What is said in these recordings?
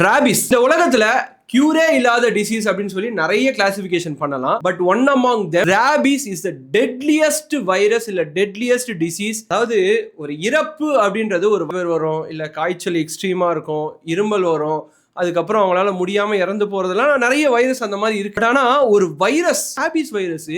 Rabies இந்த உலகத்துல கியூரே இல்லாத டிசீஸ் அப்படின்னு சொல்லி நிறைய கிளாசிபிகேஷன் பண்ணலாம். But one among them rabies is the deadliest virus இல்ல டெட்லியஸ்ட் டிசீஸ். அதாவது ஒரு இறப்பு அப்படின்றது ஒரு வரும், இல்ல காய்ச்சல் எக்ஸ்ட்ரீமா இருக்கும், இருமல் வரும், அதுக்கப்புறம் அவங்களால முடியாம இறந்து போறதெல்லாம் நிறைய வைரஸ் அந்த மாதிரி இருக்கு. ஆனா ஒரு வைரஸ் ராபிஸ் வைரஸ்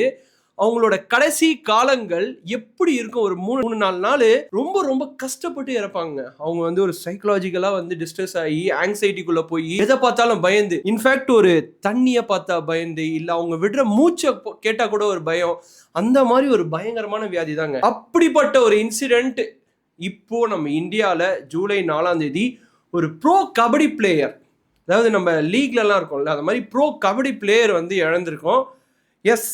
அவங்களோட கடைசி காலங்கள் எப்படி இருக்கும், ஒரு 3-4 நாள் ரொம்ப ரொம்ப கஷ்டப்பட்டு இறப்பாங்க. அவங்க வந்து ஒரு சைக்கலாஜிக்கலா வந்து டிஸ்ட்ரெஸ் ஆகி ஆங்ஸைட்டிக்குள்ள போய் எதை பார்த்தாலும் பயந்து, இன்ஃபேக்ட் ஒரு தண்ணியை பார்த்தா பயந்து, இல்ல அவங்க விடுற மூச்சை கேட்டா கூட ஒரு பயம், அந்த மாதிரி ஒரு பயங்கரமான வியாதி தாங்க. அப்படிப்பட்ட ஒரு இன்சிடென்ட் இப்போ நம்ம இந்தியாவில் ஜூலை 4 ஒரு ப்ரோ கபடி பிளேயர், அதாவது நம்ம லீக்லலாம் இருக்கோம்ல அந்த மாதிரி ப்ரோ கபடி பிளேயர் வந்து இழந்திருக்கோம். எஸ்,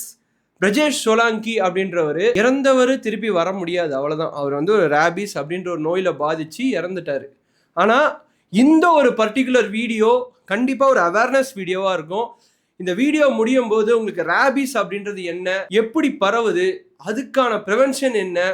பிரஜேஷ் சோலாங்கி அப்படின்றவர் இறந்தவர், திருப்பி வர முடியாது, அவ்வளோதான். அவர் வந்து ஒரு ராபிஸ் அப்படின்ற ஒரு நோயில் பாதிச்சு இறந்துட்டார். ஆனால் இந்த ஒரு பர்டிகுலர் வீடியோ கண்டிப்பாக ஒரு அவேர்னஸ் வீடியோவாக இருக்கும். இந்த வீடியோ முடியும் போது உங்களுக்கு ராபிஸ் அப்படின்றது என்ன, எப்படி பரவுது, அதுக்கான ப்ரிவென்ஷன் என்ன,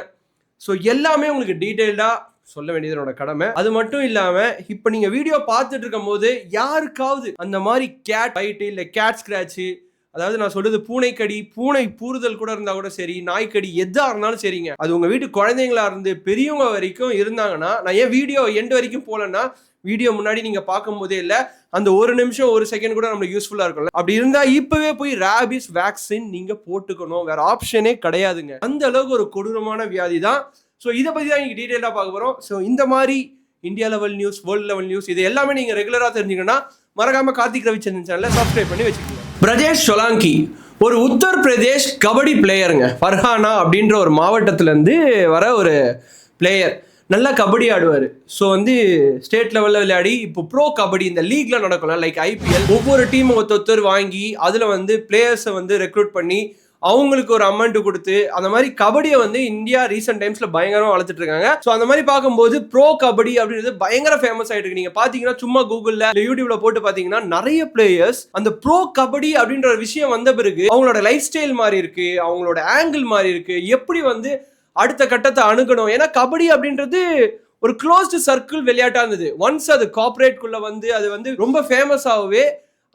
ஸோ எல்லாமே உங்களுக்கு டீட்டெயில்டாக சொல்ல வேண்டியது என்னோட கடமை. அது மட்டும் இல்லாமல் இப்போ நீங்கள் வீடியோ பார்த்துட்டு இருக்கும் போது யாருக்காவது அந்த மாதிரி கேட் பைட்டு இல்லை கேட் ஸ்க்ராட்சு, அதாவது நான் சொல்றது பூனைக்கடி, பூனை பூறுதல் கூட இருந்தா கூட சரி, நாய்க்கடி எதா இருந்தாலும் சரிங்க, அது உங்க வீட்டு குழந்தைங்களா இருந்து பெரியவங்க வரைக்கும் இருந்தாங்கன்னா, நான் ஏன் வீடியோ எண்ட் வரைக்கும் போலன்னா, வீடியோ முன்னாடி நீங்க பார்க்கும் போதே இல்ல அந்த ஒரு நிமிஷம் ஒரு செகண்ட் கூட நம்மளுக்கு யூஸ்ஃபுல்லா இருக்கும்ல, அப்படி இருந்தா இப்பவே போய் ராபிஸ் வேக்சின் நீங்க போட்டுக்கணும், வேற ஆப்ஷனே கிடையாதுங்க. அந்த அளவுக்கு ஒரு கொடூரமான வியாதி தான். ஸோ இதை பத்தி தான் நீங்க டீட்டெயிலாக பார்க்க போறோம். ஸோ இந்த மாதிரி India level news, world level news, இது எல்லாமே நீங்க ரெகுலரா தெரிஞ்சுக்கணும்னா மறக்காம கார்த்திக் ரவிச்சந்திரன் சேனலை சப்ஸ்கிரைப் பண்ணி வச்சுக்கோங்க. பிரஜேஷ் சோலாங்கி ஒரு உத்தரப்பிரதேஷ் கபடி பிளேயருங்க. ஃபர்ஹானா அப்படின்ற ஒரு மாவட்டத்திலேருந்து வர ஒரு பிளேயர், நல்லா கபடி ஆடுவார். ஸோ வந்து ஸ்டேட் லெவலில் விளையாடி இப்போ ப்ரோ கபடி இந்த லீக்ல நடக்கும்ல, லைக் ஐபிஎல், ஒவ்வொரு டீமும் ஒருத்தர் வாங்கி அதில் வந்து பிளேயர்ஸை வந்து ரெக்ரூட் பண்ணி அவங்களுக்கு ஒரு அமௌண்ட் கொடுத்து அந்த மாதிரி கபடியை வந்து இந்தியா ரீசெண்ட் டைம்ஸ்ல பயங்கரமா வளர்த்துட்டு இருக்காங்க. ஸோ அந்த மாதிரி பார்க்கும்போது ப்ரோ கபடி அப்படின்றது பயங்கர ஃபேமஸ் ஆயிட்டு இருக்கு. நீங்க பாத்தீங்கன்னா சும்மா கூகுள்ல யூடியூப்ல போட்டு பாத்தீங்கன்னா நிறைய பிளேயர்ஸ் அந்த ப்ரோ கபடி அப்படின்ற ஒரு விஷயம் வந்த பிறகு அவங்களோட லைஃப் ஸ்டைல் மாறி இருக்கு, அவங்களோட ஆங்கிள் மாறி இருக்கு, எப்படி வந்து அடுத்த கட்டத்தை அணுகணும். ஏன்னா கபடி அப்படின்றது ஒரு க்ளோஸ்டு சர்க்கிள் விளையாட்டா இருந்தது. ஒன்ஸ் அது கார்பரேட்குள்ள வந்து அது வந்து ரொம்ப ஃபேமஸ் ஆகவே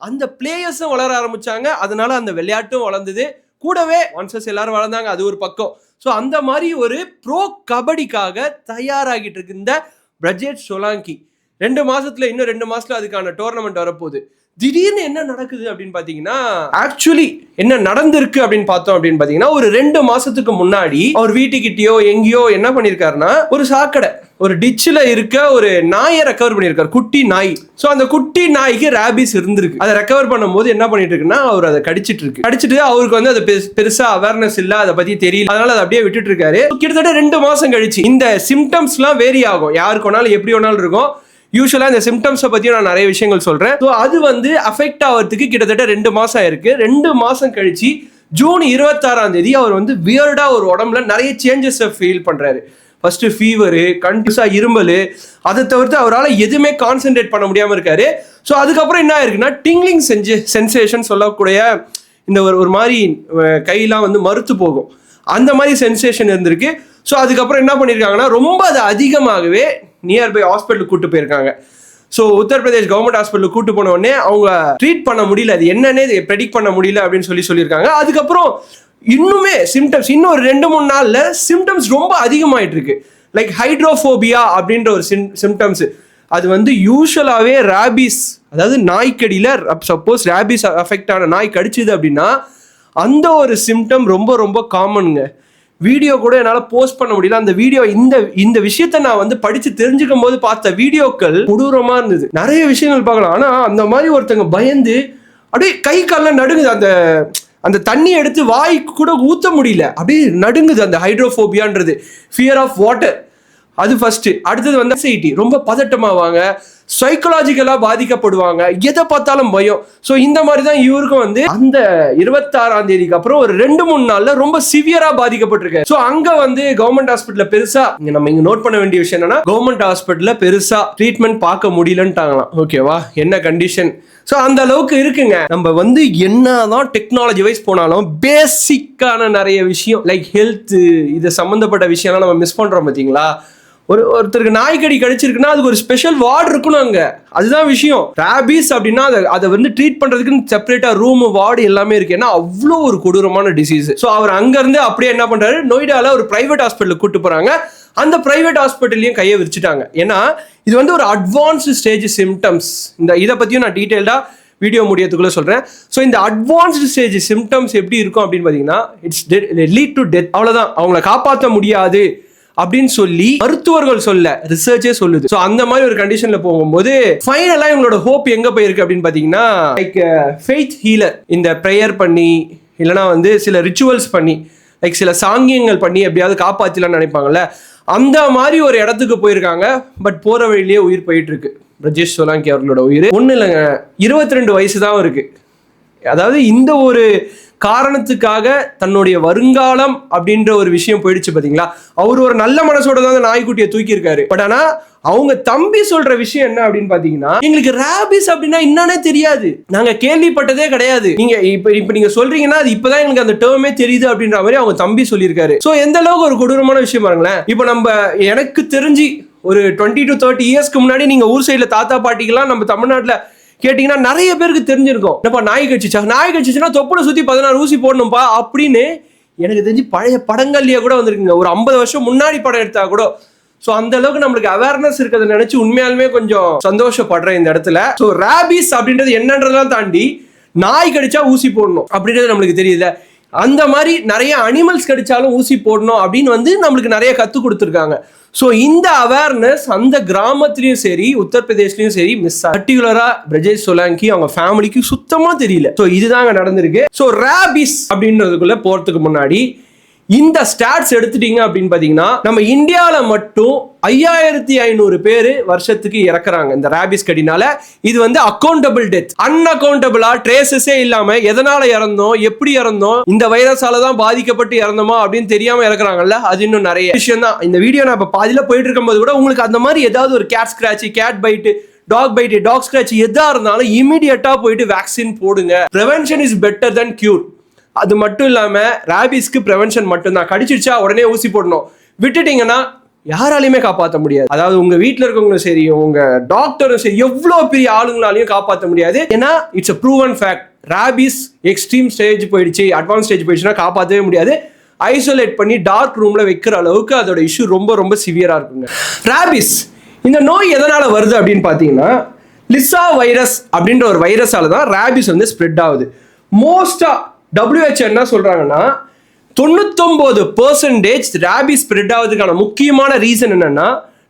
அந்த பிளேயர்ஸும் வளர ஆரம்பிச்சாங்க, அதனால அந்த விளையாட்டும் வளர்ந்தது. கூடவே ஒன்சஸ் எல்லாரும் வளர்ந்தாங்க, அது ஒரு பக்கம். ஸோ அந்த மாதிரி ஒரு ப்ரோ கபடிக்காக தயாராகிட்டு இருக்கு இந்த பிரஜேஷ் சோலாங்கி. 2 மாசத்துல, இன்னும் 2 மாசத்துல அதுக்கான டோர்னமெண்ட் வரப்போகுது. திடீர்னு என்ன நடக்குது அப்படின்னு பாத்தீங்கன்னா, ஆக்சுவலி என்ன நடந்திருக்கு அப்படின்னு பார்த்தோம் அப்படின்னு பாத்தீங்கன்னா, ஒரு 2 மாசத்துக்கு முன்னாடி அவர் வீட்டுக்கிட்டயோ எங்கேயோ என்ன பண்ணிருக்காருன்னா, ஒரு சாக்கடை, ஒரு டிச்சில் இருக்க ஒரு நாயை ரெக்கவர் பண்ணியிருக்காரு, குட்டி நாய். ஸோ அந்த குட்டி நாய்க்கு ராபிஸ் இருந்திருக்கு. அதை ரெக்கவர் பண்ணும்போது என்ன பண்ணிட்டு இருக்குன்னா, அவர் அதை கடிச்சிட்டு அவருக்கு வந்து அது பெருசா அவேர்னஸ் இல்லை, அதை பத்தி தெரியல, அதனால அதை அப்படியே விட்டுட்டு இருக்காரு. கிட்டத்தட்ட 2 மாசம் கழிச்சு இந்த சிம்டம்ஸ்லாம் வேரி ஆகும், யாருக்கு வேணாலும் எப்படி வேணாலும் இருக்கும். யூஸ்வலா இந்த சிம்டம்ஸை பத்தியும் நான் நிறைய விஷயங்கள் சொல்றேன். ஸோ அது வந்து அஃபெக்ட் ஆகிறதுக்கு கிட்டத்தட்ட 2 மாசம் ஆயிருக்கு. 2 மாசம் கழிச்சு ஜூன் 26 அவர் வந்து வியர்டா ஒரு உடம்புல நிறைய சேஞ்சஸ் ஃபீல் பண்றாரு. ஃபர்ஸ்ட் ஃபீவர், கண்டினியூஸா இருமல், அதை தவிர்த்து அவரால் எதுவுமே கான்சென்ட்ரேட் பண்ண முடியாம இருக்காரு. ஸோ அதுக்கப்புறம் என்ன ஆயிருக்குன்னா, டிங்லிங் சென்சேஷன் சொல்லக்கூடிய இந்த ஒரு மாதிரி கையெல்லாம் வந்து மறுத்து போகும், அந்த மாதிரி சென்சேஷன் இருந்திருக்கு. ஸோ அதுக்கப்புறம் என்ன பண்ணியிருக்காங்கன்னா, ரொம்ப அது அதிகமாகவே நியர்பை ஹாஸ்பிட்டலுக்கு கூட்டு போயிருக்காங்க. ஸோ உத்தரப்பிரதேஷ் கவர்மெண்ட் ஹாஸ்பிட்டலுக்கு கூட்டு போன உடனே அவங்க ட்ரீட் பண்ண முடியல, அது என்னன்னே ப்ரெடிக்ட் பண்ண முடியல அப்படின்னு சொல்லியிருக்காங்க. அதுக்கப்புறம் இன்னுமே சிம்டம்ஸ் இன்னும் ஒரு 2-3 நாள்ல சிம்டம்ஸ் ரொம்ப அதிகமாயிட்டு இருக்கு. லைக் ஹைட்ரோஃபோபியா அப்படின்ற ஒரு சிம்டம்ஸ், அது வந்து யூஸ்வலாகவே ராபிஸ், அதாவது நாய்க்கடியில் சப்போஸ் ராபிஸ் அஃபெக்ட் ஆன நாய் கடிச்சுது அப்படின்னா அந்த ஒரு சிம்டம் ரொம்ப ரொம்ப காமனுங்க. வீடியோ கூட என்னால் போஸ்ட் பண்ண முடியல. அந்த வீடியோ இந்த விஷயத்த நான் வந்து படிச்சு தெரிஞ்சுக்கும் போது பார்த்த வீடியோக்கள் கொடூரமா இருந்தது. நிறைய விஷயங்கள் பார்க்கலாம். ஆனா அந்த மாதிரி ஒருத்தங்க பயந்து அப்படியே கை கால்லாம் நடுங்குது, அந்த தண்ணி எடுத்து வாய்க்கு கூட ஊற்ற முடியல, அப்படியே நடுங்குது. அந்த ஹைட்ரோஃபோபியான்றது ஃபியர் ஆஃப் வாட்டர், அது ஃபர்ஸ்ட். அடுத்தது வந்து ஆங்ஸைட்டி, ரொம்ப பதட்டமாவாங்க, சைக்கலாஜிக்கலா பாதிக்கப்படுவாங்க, எதை பார்த்தாலும் பயம். ஸோ இந்த மாதிரி தான் இவருக்கும் வந்து அந்த 26 அப்புறம் ஒரு 2-3 நாள்ல ரொம்ப சிவியரா பாதிக்கப்பட்டிருக்காரு. ஸோ அங்க வந்து கவர்மெண்ட் ஹாஸ்பிட்டல்ல பெருசா நம்ம இங்க நோட் பண்ண வேண்டிய விஷயம் என்னன்னா, கவர்மெண்ட் ஹாஸ்பிட்டல்ல பெருசா ட்ரீட்மெண்ட் பார்க்க முடியலன்ட்டாங்களாம். ஓகேவா, என்ன கண்டிஷன். ஸோ அந்த அளவுக்கு இருக்குங்க. நம்ம வந்து என்னதான் டெக்னாலஜி வைஸ் போனாலும் பேசிக்கான நிறைய விஷயம் லைக் ஹெல்த், இது சம்பந்தப்பட்ட விஷயம்லாம் நம்ம மிஸ் பண்றோம் பார்த்தீங்களா. ஒருத்தருக்கு நாய்க்கடி கடிச்சிருக்குன்னா அதுக்கு ஒரு ஸ்பெஷல் வார்டு இருக்கணும் அங்க. அதுதான் விஷயம். ராபிஸ் அப்படின்னா அதை வந்து ட்ரீட் பண்றதுக்குன்னு செப்பரேட்டா ரூம் வார்டு எல்லாமே இருக்கு. ஏன்னா அவ்வளோ ஒரு கொடூரமான டிசீஸ். ஸோ அவர் அங்க இருந்து அப்படியே என்ன பண்றாரு, நொய்டால ஒரு பிரைவேட் ஹாஸ்பிட்டலுக்கு கூட்டு போறாங்க. அந்த பிரைவேட் ஹாஸ்பிட்டல்லையும் கையை விரிச்சிட்டாங்க. ஏன்னா இது வந்து ஒரு அட்வான்ஸ்டு ஸ்டேஜ் சிம்டம்ஸ். இதை பத்தியும் நான் டீட்டெயில்டா வீடியோ முடியத்துக்குள்ள சொல்றேன். ஸோ இந்த அட்வான்ஸ்டு ஸ்டேஜ் சிம்டம்ஸ் எப்படி இருக்கும் அப்படின்னு பாத்தீங்கன்னா, இட்ஸ் லீட் டு டெத். அவ்வளவுதான், அவங்கள காப்பாற்ற முடியாது அப்படின்னு சொல்லி மருத்துவர்கள் சொல்ல, ரிசர்ச்சே சொல்லுது. ஸோ அந்த மாதிரி ஒரு கண்டிஷன்ல போகும்போது ஃபைனலா இவங்களோட ஹோப் எங்க போயிருக்கு அப்படின்னு பாத்தீங்கன்னா, லைக் ஃபெய்த் ஹீலர், இந்த ப்ரேயர் பண்ணி இல்லைனா வந்து சில ரிச்சுவல்ஸ் பண்ணி, லைக் சில சாங்கியங்கள் பண்ணி எப்படியாவது காப்பாற்றலாம்னு நினைப்பாங்கல்ல, அந்த மாதிரி ஒரு இடத்துக்கு போயிருக்காங்க. பட் போற வழியிலேயே உயிர் போயிட்டு இருக்கு பிரஜேஷ் சோலாங்கி அவர்களோட உயிர். ஒன்றும் இல்லைங்க, 22 வயசு தான் இருக்கு. அதாவது இந்த ஒரு காரணத்துக்காக தன்னுடைய வருங்காலம் அப்படின்ற ஒரு விஷயம் போயிடுச்சு பாத்தீங்களா. அவர் ஒரு நல்ல மனசோட தான் நாய்க்குட்டியை தூக்கி இருக்காரு. பட் ஆனா அவங்க தம்பி சொல்ற விஷயம் என்ன அப்படின்னு பாத்தீங்கன்னா, எங்களுக்கு ராபிஸ் அப்படின்னா என்னன்னே தெரியாது, நாங்க கேள்விப்பட்டதே கிடையாது, நீங்க இப்ப நீங்க சொல்றீங்கன்னா அது இப்பதான் எங்களுக்கு அந்த டேர்மே தெரியுது அப்படின்ற மாதிரி அவங்க தம்பி சொல்லியிருக்காரு. சோ எந்த அளவுக்கு ஒரு கொடூரமான விஷயம் பாருங்களேன். இப்ப நம்ம எனக்கு தெரிஞ்சு ஒரு 20 to 30 இயர்ஸ்க்கு முன்னாடி நீங்க ஊர் சைடுல தாத்தா பாட்டிக்கெல்லாம் நம்ம தமிழ்நாட்டுல கேட்டீங்கன்னா நிறைய பேருக்கு தெரிஞ்சிருக்கும், என்னப்பா நாய் கடிச்சிச்சுன்னா தொப்புல சுத்தி 16 ஊசி போடணும்பா அப்படின்னு எனக்கு தெரிஞ்சு பழைய படங்கள்லயே கூட வந்திருக்குங்க. ஒரு 50 வருஷம் முன்னாடி படம் எடுத்தா கூட. ஸோ அந்த அளவுக்கு நம்மளுக்கு அவேர்னஸ் இருக்கிறத நினைச்சு உண்மையாலுமே கொஞ்சம் சந்தோஷப்படுறேன் இந்த இடத்துல. ஸோ ராபிஸ் அப்படின்றது என்னன்றதெல்லாம் தாண்டி நாய் கடிச்சா ஊசி போடணும் அப்படின்றது நம்மளுக்கு தெரியுது. அந்த மாதிரி நிறைய அனிமல்ஸ் கடிச்சாலும் ஊசி போடணும் அப்படின்னு வந்து நம்மளுக்கு நிறைய கற்றுக் கொடுத்துருக்காங்க. ஸோ இந்த அவேர்னஸ் அந்த கிராமத்துலையும் சரி உத்தரப்பிரதேஷ்லையும் சரி மிஸ், பர்டிகுலரா பிரஜேஷ் சோலாங்கி அவங்க ஃபேமிலிக்கு சுத்தமா தெரியல. ஸோ இதுதாங்க நடந்திருக்கு. ஸோ ராபிஸ் அப்படின்றதுக்குள்ள போறதுக்கு முன்னாடி இந்த ஸ்டாட்ஸ் எடுத்துட்டீங்க அப்படின்னு பாத்தீங்கன்னா, நம்ம இந்தியாவில மட்டும் 5500 பேர் வருஷத்துக்கு இறக்குறாங்க இந்த ராபிஸ் கடினால. இது வந்து அக்கௌண்டபிள் டெத், அன்அக்கௌண்டபிளா ட்ரேசஸே இல்லாம எதனால இறந்தோம், எப்படி இறந்தோம், இந்த வைரஸால தான் பாதிக்கப்பட்டு இறந்தோமா அப்படின்னு தெரியாம இறக்குறாங்கல்ல. அது இன்னும் நிறைய விஷயம் தான். இந்த வீடியோ நான் இப்ப பாதியில போயிட்டு இருக்கும்போது கூட உங்களுக்கு அந்த மாதிரி ஏதாவது ஒரு cat scratch, cat bite, dog bite, dog scratch எதா இருந்தாலும் இமீடியட்டா போயிட்டு வேக்சின் போடுங்க. Prevention is better than cure. அது மட்டும் இல்லாம ராபிஸ்க்கு பிரிவென்ஷன் மட்டும்தான். கடிச்சிருச்சா உடனே ஊசி போடணும், விட்டுட்டீங்கன்னா யாராலையுமே காப்பாற்ற முடியாது. அதாவது உங்க வீட்டில் இருக்கவங்களும் சரி உங்க டாக்டரும் சரி எவ்வளவு பெரிய ஆளுங்களாலையும் காப்பாற்ற முடியாது. ஏன்னா it's a proven fact. Rabies extreme stage போயிடுச்சு, அட்வான்ஸ் ஸ்டேஜ் போயிடுச்சுன்னா காப்பாற்றவே முடியாது. ஐசோலேட் பண்ணி டார்க் ரூம்ல வைக்கிற அளவுக்கு அதோட இஷ்யூ ரொம்ப ரொம்ப சிவியரா இருக்குங்க. ராபிஸ் இந்த நோய் எதனால வருது அப்படின்னு பாத்தீங்கன்னா, லிசா வைரஸ் அப்படின்ற ஒரு வைரஸால தான் ராபிஸ் வந்து ஸ்ப்ரெட் ஆகுது. மோஸ்டா WHO என்ன சொல்றாங்கன்னா 99% ராபிஸ் ஸ்ப்ரெட் ஆகுதுக்கான முக்கியமான ரீசன் என்னன்னா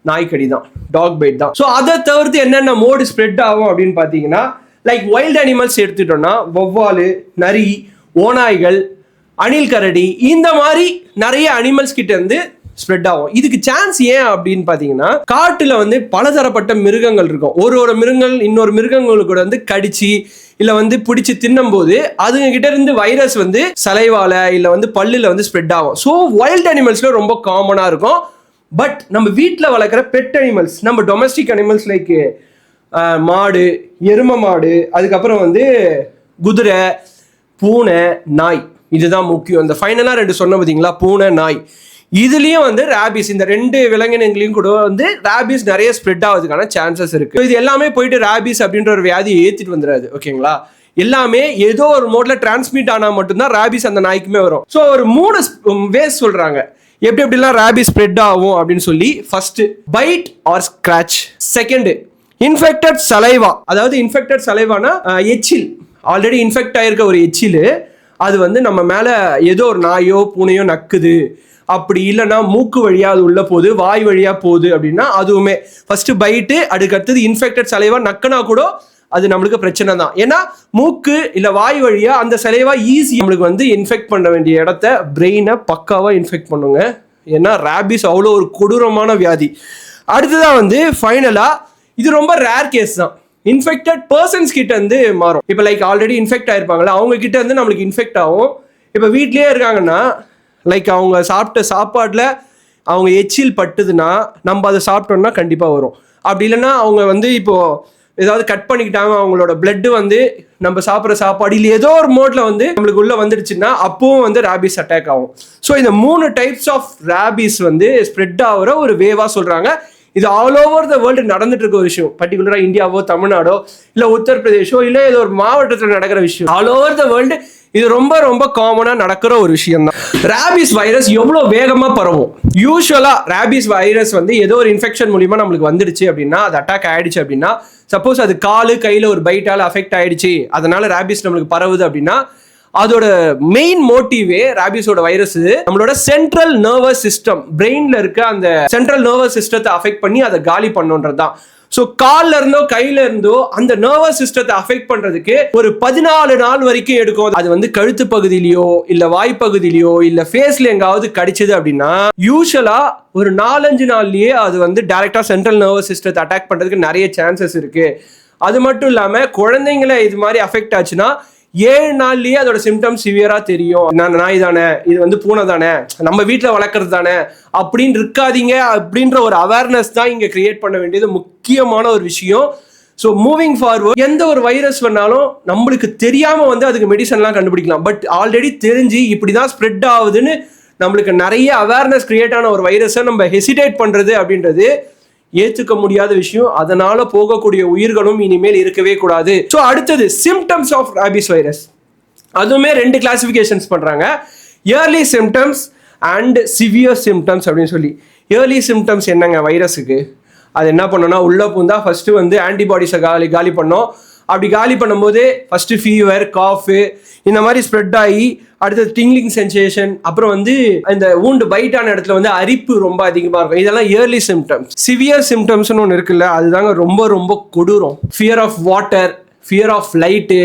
நாய்க்கடி தான், டாக் பைட் தான். ஸோ அதை தவிர்த்து என்னென்ன மோடு ஸ்ப்ரெட் ஆகும் அப்படின்னு பார்த்தீங்கன்னா, லைக் வைல்ட் அனிமல்ஸ் எடுத்துட்டோம்னா வௌவாலு, நரி, ஓநாய்கள், அணில் கரடி, இந்த மாதிரி நிறைய அனிமல்ஸ் கிட்ட இருந்து ஸ்ப்ரெட் ஆகும். இதுக்கு சான்ஸ் ஏன் அப்படின்னு பாத்தீங்கன்னா, காட்டுல வந்து பலதரப்பட்ட மிருகங்கள் இருக்கும். ஒரு மிருகங்கள் இன்னொரு மிருகங்களுக்கு கூட வந்து கடிச்சு இல்ல வந்து பிடிச்சு தின்னும் போது அதுங்க கிட்ட இருந்து வைரஸ் வந்து சலைவால இல்ல வந்து பல்லுல வந்து ஸ்ப்ரெட் ஆகும். ஸோ வைல்ட் அனிமல்ஸ்ல ரொம்ப காமனா இருக்கும். பட் நம்ம வீட்டில் வளர்க்குற பெட் அனிமல்ஸ், நம்ம டொமஸ்டிக் அனிமல்ஸ் லைக் மாடு, எரும மாடு, அதுக்கப்புறம் வந்து குதிரை, பூனை, நாய், இதுதான் முக்கியம். இந்த ஃபைனலாக 2 சொன்ன பார்த்தீங்களா, பூனை, நாய், இதுலயும் வந்து ராபிஸ், இந்த 2 விலங்கினங்களையும் கூட வந்து ராபிஸ் நிறைய ஸ்ப்ரெட் ஆகுதுக்கான சான்சஸ் இருக்கு. இது எல்லாமே போயிட்டு ராபிஸ் அப்படின்ற ஒரு வியாதியை ஏற்றிட்டு வந்துடாது, ஓகேங்களா. எல்லாமே ஏதோ ஒரு மோட்ல டிரான்ஸ்மிட் ஆனா மட்டும்தான் ராபிஸ் அந்த நாய்க்குமே வரும். ஸோ ஒரு 3 வேஸ் சொல்றாங்க எப்படிலாம் ராபிஸ் ஸ்ப்ரெட் ஆகும் அப்படின்னு சொல்லி. First bite or scratch, second infected saliva, அதாவது இன்ஃபெக்டட் சலைவானா எச்சில், ஆல்ரெடி இன்ஃபெக்ட் ஆயிருக்க ஒரு எச்சில் அது வந்து நம்ம மேல ஏதோ ஒரு நாயோ பூனையோ நக்குது, அப்படி இல்லைன்னா மூக்கு வழியா அது உள்ள போகுது, வாய் வழியா போகுது அப்படின்னா அதுவுமே ஃபர்ஸ்ட் பைட்டு, அதுக்கடுத்தது இன்ஃபெக்டட் சலைவா நக்குனா கூட அது நம்மளுக்கு பிரச்சனை தான். ஏன்னா மூக்கு இல்ல வாய் வழியா அந்த சலைவா ஈஸி நம்மளுக்கு வந்து இன்ஃபெக்ட் பண்ண வேண்டிய இடத்த, பிரெயினை பக்காவா இன்ஃபெக்ட் பண்ணுங்க. ஏன்னா ராபிஸ் அவ்வளோ ஒரு கொடூரமான வியாதி. அடுத்ததான் வந்து ஃபைனலா இது ரொம்ப ரேர் கேஸ் தான், இன்ஃபெக்டட் பர்சன்ஸ் கிட்ட இருந்து மாறும். இப்போ லைக் ஆல்ரெடி இன்ஃபெக்ட் ஆயிருப்பாங்களா, அவங்க கிட்ட இருந்து நம்மளுக்கு இன்ஃபெக்ட் ஆகும். இப்போ வீட்லயே இருக்காங்கன்னா லைக் அவங்க சாப்பிட்ட சாப்பாட்டில் அவங்க எச்சில் பட்டுதுன்னா நம்ம அதை சாப்பிட்டோம்னா கண்டிப்பாக வரும். அப்படி இல்லைன்னா அவங்க வந்து இப்போது ஏதாவது கட் பண்ணிக்கிட்டாங்க, அவங்களோட பிளட் வந்து நம்ம சாப்பிட்ற சாப்பாடு இல்லை ஏதோ ஒரு மோட்ல வந்து நம்மளுக்கு உள்ள வந்துடுச்சுன்னா அப்பவும் வந்து ரேபிஸ் அட்டாக் ஆகும். ஸோ இந்த 3 டைப்ஸ் ஆஃப் ரேபிஸ் வந்து ஸ்ப்ரெட் ஆகிற ஒரு வேவா சொல்றாங்க. இது ஆல் ஓவர் த வேர்ல்டு நடந்துட்டு இருக்க ஒரு விஷயம். பர்டிகுலரா இந்தியாவோ தமிழ்நாடோ இல்ல உத்தரப்பிரதேஷோ இல்ல ஏதோ ஒரு மாவட்டத்தில் நடக்கிற விஷயம். ஆல் ஓவர் த வேர்ல்டு இது ரொம்ப ரொம்ப காமனா நடக்கிற ஒரு விஷயம் தான். ரேபிஸ் வைரஸ் எவ்வளவு வேகமா பரவும்? யூஸ்வலா ரேபிஸ் வைரஸ் வந்து ஏதோ ஒரு இன்ஃபெக்ஷன் மூலியமா நம்மளுக்கு வந்துடுச்சு அப்படின்னா, அது அட்டாக் ஆயிடுச்சு அப்படின்னா, சப்போஸ் அது காலு கையில ஒரு பைட்டால அஃபெக்ட் ஆயிடுச்சு, அதனால ரேபிஸ் நம்மளுக்கு பரவுது அப்படின்னா, அதோட மெயின் மோட்டிவே ரேபிஸோட வைரஸ் நம்மளோட சென்ட்ரல் நர்வஸ் சிஸ்டம், பிரெயின்ல இருக்க அந்த சென்ட்ரல் நர்வஸ் சிஸ்டத்தை அஃபெக்ட் பண்ணி அதை காலி பண்ணுன்றது தான். ஸோ கால்ல இருந்தோ கையில இருந்தோ அந்த நர்வஸ் சிஸ்டத்தை அஃபெக்ட் பண்றதுக்கு ஒரு 14 நாள் வரைக்கும் எடுக்கும். அது வந்து கழுத்து பகுதியிலயோ இல்ல வாய்ப்பகுதியிலயோ இல்ல ஃபேஸ்ல எங்காவது கடிச்சது அப்படின்னா யூஸ்வலா ஒரு 4-5 நாள்லயே அது வந்து டைரக்டா சென்ட்ரல் நர்வஸ் சிஸ்டத்தை அட்டாக் பண்றதுக்கு நிறைய சான்சஸ் இருக்கு. அது மட்டும் இல்லாம குழந்தைங்களை இது மாதிரி அஃபெக்ட் ஆச்சுன்னா 7 நாள்லயே அதோட சிம்டம்ஸ் சிவியரா தெரியும். நான் நாய் தானே, இது வந்து பூனை தானே, நம்ம வீட்டில் வளர்க்கறது தானே அப்படின்னு இருக்காதீங்க அப்படின்ற ஒரு அவேர்னஸ் தான் இங்க கிரியேட் பண்ண வேண்டியது முக்கியமான ஒரு விஷயம். ஸோ மூவிங் ஃபார்வர்ட் எந்த ஒரு வைரஸ் வேணாலும் நம்மளுக்கு தெரியாம வந்து அதுக்கு மெடிசன்லாம் கண்டுபிடிக்கலாம். பட் ஆல்ரெடி தெரிஞ்சு இப்படிதான் ஸ்ப்ரெட் ஆகுதுன்னு நம்மளுக்கு நிறைய அவேர்னஸ் கிரியேட் ஆன ஒரு வைரஸை நம்ம ஹெசிடேட் பண்றது அப்படின்றது ஏற்றுக்க முடியாத விஷயம். அதனால போகக்கூடிய உயிர்களும் இனிமேல் இருக்கவே கூடாது. ஸோ அடுத்தது சிம்டம்ஸ் ஆஃப் ரேபிஸ் வைரஸ். அதுவுமே 2 கிளாசிஃபிகேஷன்ஸ் பண்றாங்க, early symptoms and severe symptoms அப்படின்னு சொல்லி. இயர்லி சிம்டம்ஸ் என்னங்க வைரஸுக்கு? அது என்ன பண்ணோம்னா, உள்ள பூந்தா ஃபர்ஸ்ட் வந்து ஆன்டிபாடிஸை காலி பண்ணோம். அப்படி காலி பண்ணும்போது ஃபர்ஸ்ட் ஃபீவர், காஃபு இந்த மாதிரி ஸ்ப்ரெட் ஆகி அடுத்தது டிங்லிங் சென்சேஷன், அப்புறம் வந்து இந்த ஊண்டு பைட்டான இடத்துல வந்து அரிப்பு ரொம்ப அதிகமாக இருக்கும். இதெல்லாம் இயர்லி சிம்டம்ஸ். சிவியர் சிம்டம்ஸ்னு ஒன்று இருக்குல்ல, அதுதாங்க ரொம்ப ரொம்ப கொடூரம். Fear of water, fear of light,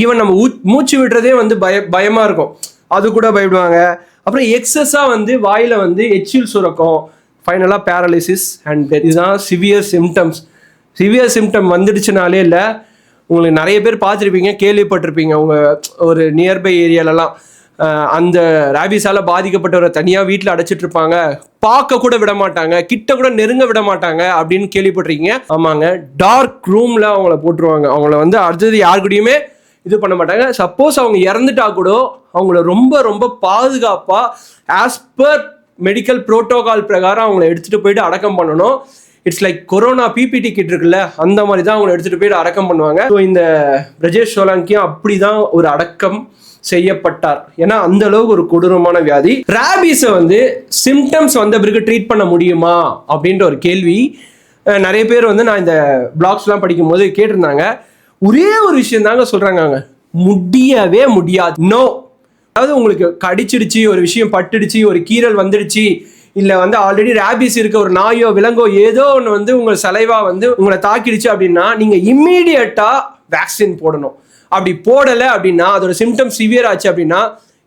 even நம்ம மூச்சு விடுறதே வந்து பயமாக இருக்கும், அது கூட பயப்படுவாங்க. அப்புறம் எக்ஸஸாக வந்து வாயில் வந்து எச்சில் சுரக்கும், ஃபைனலாக பேரலிசிஸ் அண்ட் டெத். இதுதான் சிவியர் சிம்டம்ஸ். சிவியர் சிம்டம் வந்துடுச்சுனாலே இல்லை, உங்களுக்கு நிறைய பேர் பார்த்துருப்பீங்க, கேள்விப்பட்டிருப்பீங்க, உங்கள் ஒரு நியர்பை ஏரியாலலாம் அந்த ரேபிஸால் பாதிக்கப்பட்டவரை தனியாக வீட்டில் அடைச்சிட்டு இருப்பாங்க, பார்க்க கூட விட மாட்டாங்க, கிட்ட கூட நெருங்க விட மாட்டாங்க அப்படின்னு கேள்விப்பட்டிருக்கீங்க. ஆமாங்க, டார்க் ரூமில் அவங்கள போட்டுருவாங்க. அவங்கள வந்து அடுத்தது யாருக்கூடையுமே இது பண்ண மாட்டாங்க. சப்போஸ் அவங்க இறந்துட்டா கூட அவங்கள ரொம்ப ரொம்ப பாதுகாப்பாக ஆஸ் பர் மெடிக்கல் ப்ரோட்டோகால் பிரகாரம் அவங்கள எடுத்துகிட்டு போயிட்டு அடக்கம் பண்ணணும். It's like corona PPE kit இருக்குல்ல, அந்த மாதிரி தான் அவங்களை எடுத்துகிட்டு போயிட்டு அடக்கம் பண்ணுவாங்க. ஸோ இந்த பிரஜேஷ் சோலங்கியும் அப்படி தான் ஒரு அடக்கம் செய்யப்பட்டார். ஏன்னா அந்த அளவுக்கு ஒரு கொடூரமான வியாதி. ரேபிஸை வந்து சிம்டம்ஸ் வந்த பிறகு ட்ரீட் பண்ண முடியுமா அப்படின்ற ஒரு கேள்வி நிறைய பேர் வந்து நான் இந்த பிளாக்ஸ்லாம் படிக்கும் போது கேட்டிருந்தாங்க. ஒரே ஒரு விஷயம் தாங்க சொல்றாங்க, முடியவே முடியாது. நோ. அதாவது உங்களுக்கு கடிச்சிடுச்சு, ஒரு விஷயம் பட்டுடுச்சு, ஒரு கீரல் வந்துடுச்சு, இல்லை வந்து ஆல்ரெடி ரேபிஸ் இருக்க ஒரு நாயோ விலங்கோ ஏதோ ஒன்று வந்து உங்கள் சலைவா வந்து உங்களை தாக்கிடுச்சு அப்படின்னா நீங்கள் இம்மீடியட்டாக வேக்சின் போடணும். அப்படி போடலை அப்படின்னா, அதோட சிம்டம் சிவியர் ஆச்சு அப்படின்னா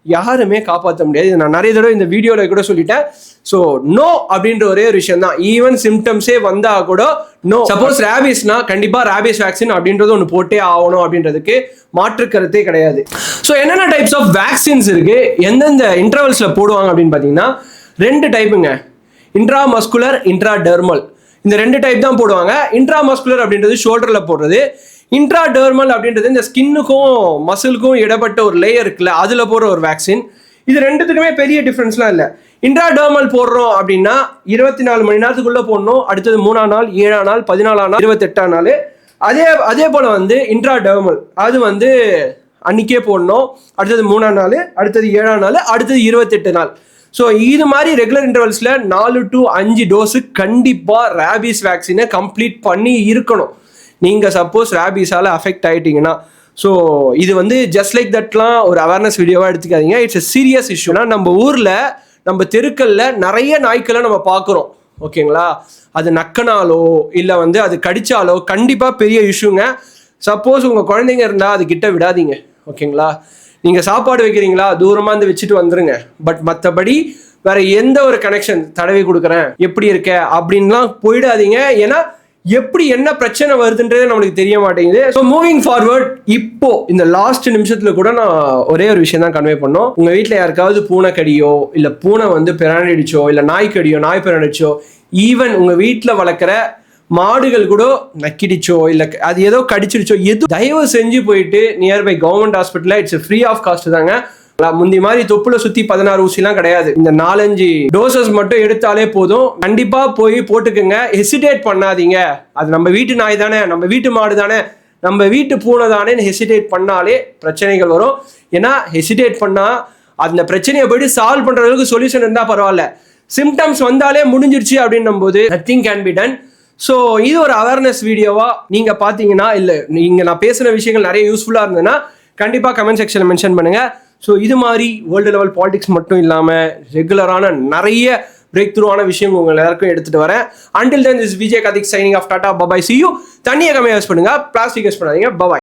யாருமே காப்பாற்ற முடியாது. நான் நிறைய தடவை இந்த வீடியோவில் கூட சொல்லிட்டேன். ஸோ நோ அப்படின்ற ஒரே ஒரு விஷயம் தான். ஈவன் சிம்டம்ஸே வந்தால் கூட நோ. சப்போஸ் ரேபிஸ்னா கண்டிப்பாக ரேபிஸ் வேக்சின் அப்படின்றது ஒன்று போட்டே ஆகணும் அப்படின்றதுக்கு மாற்று கருத்தே கிடையாது. ஸோ என்னென்ன டைப்ஸ் ஆஃப் வேக்சின்ஸ் இருக்கு, எந்தெந்த இன்டர்வல்ஸில் போடுவாங்க அப்படின்னு பார்த்தீங்கன்னா 2 டைப்புங்க, இன்ட்ராமஸ்குலர், இன்ட்ராடெர்மல். இந்த 2 டைப் தான் போடுவாங்க. இன்ட்ராமஸ்குலர் அப்படின்றது ஷோல்டரில் போடுறது, இன்ட்ராடெர்மல் அப்படின்றது இந்த ஸ்கின்னுக்கும் மசிலுக்கும் இடப்பட்ட ஒரு லேயர் இருக்குல்ல, அதில் போடுற ஒரு வேக்சின். இது 2த்துக்குமே பெரிய டிஃப்ரென்ஸ்லாம் இல்லை. இன்ட்ராடெர்மல் போடுறோம் அப்படின்னா 24 மணி நேரத்துக்குள்ளே போடணும். அடுத்தது 3ஆம் நாள், 7ஆம் நாள், 14ஆம் நாள், 28ஆம் நாள். அதே போல் வந்து இன்ட்ராடெர்மல் அது வந்து அன்னைக்கே போடணும். அடுத்தது 3ஆம் நாள், அடுத்தது 7ஆம் நாள், அடுத்தது 28 நாள். ஸோ இது மாதிரி ரெகுலர் இன்டர்வல்ஸில் 4 to 5 டோஸு கண்டிப்பாக ரேபிஸ் வேக்சினை கம்ப்ளீட் பண்ணி இருக்கணும். நீங்கள் சப்போஸ் ரேபிஸால் அஃபெக்ட் ஆகிட்டீங்கன்னா. ஸோ இது வந்து ஜஸ்ட் லைக் தட்லாம் ஒரு அவேர்னஸ் வீடியோவாக எடுத்துக்காதீங்க. இட்ஸ் எ சீரியஸ் இஷ்யூனா. நம்ம ஊரில் நம்ம தெருக்களில் நிறைய நாய்க்களை நம்ம பார்க்குறோம், ஓகேங்களா? அது நக்கனாலோ இல்லை வந்து அது கடிச்சாலோ கண்டிப்பாக பெரிய இஷ்யூங்க. சப்போஸ் உங்கள் குழந்தைங்க இருந்தால் அது கிட்ட விடாதீங்க, ஓகேங்களா? நீங்கள் சாப்பாடு வைக்கிறீங்களா, தூரமாக இருந்து வச்சுட்டு வந்துருங்க. பட் மற்றபடி வேற எந்த ஒரு கனெக்ஷன், தடவி கொடுக்குறேன், எப்படி இருக்க அப்படின்லாம் போயிடாதீங்க. ஏன்னா எப்படி என்ன பிரச்சனை வருதுன்றதே நம்மளுக்கு தெரிய மாட்டேங்குது. ஸோ மூவிங் ஃபார்வர்ட், இப்போ இந்த லாஸ்ட் நிமிஷத்துல கூட நான் ஒரே ஒரு விஷயம் தான் கன்வே பண்ணோம். உங்க வீட்டில் யாருக்காவது பூனை கடியோ இல்லை பூனை வந்து பிராண்டிடிச்சோ இல்லை நாய் கடியோ நாய் பிராண்டிச்சோ, ஈவன் உங்க வீட்டில் வளர்க்குற மாடுகள் கூட நக்கிடிச்சோ இல்ல அது ஏதோ கடிச்சிருச்சோ எது தயவு செஞ்சு போயிட்டு நியர்பை கவர்மெண்ட் ஹாஸ்பிட்டல்ல இட்ஸ் ஃப்ரீ ஆஃப் காஸ்ட் தாங்க. முந்தி மாதிரி தொப்புல சுத்தி 16 ஊசிலாம் கிடையாது. இந்த 4-5 டோசஸ் மட்டும் எடுத்தாலே போதும். கண்டிப்பா போய் போட்டுக்குங்க. ஹெசிடேட் பண்ணாதீங்க. அது நம்ம வீட்டு நாய் தானே, நம்ம வீட்டு மாடு தானே, நம்ம வீட்டு பூனை தானே ஹெசிடேட் பண்ணாலே பிரச்சனைகள் வரும். ஏன்னா ஹெசிடேட் பண்ணா அந்த பிரச்சனையை போயிட்டு சால்வ் பண்ற அளவுக்கு சொல்யூஷன் இருந்தா பரவாயில்ல. சிம்டம்ஸ் வந்தாலே முடிஞ்சிருச்சு அப்படின்னும் போது nothing can be done. So இது ஒரு அவேர்னஸ் வீடியோவா நீங்க பாத்தீங்கன்னா இல்ல நீங்க நான் பேசின விஷயங்கள் நிறைய யூஸ்ஃபுல்லா இருந்ததுன்னா கண்டிப்பா கமெண்ட் செக்ஷன்ல மென்ஷன் பண்ணுங்க. ஸோ இது மாதிரி வேர்ல்டு லெவல் பாலிடிக்ஸ் மட்டும் இல்லாமல் ரெகுலரான நிறைய பிரேக் த்ரூவான விஷயம் உங்கள் எல்லாருக்கும் எடுத்துகிட்டு வரேன். Until then this Vijay Karthik signing off Tata bye bye. C you. தண்ணியை கம்மியாக யூஸ் பண்ணுங்க, பிளாஸ்டிக் யூஸ் பண்ணாதீங்க. பபாய்.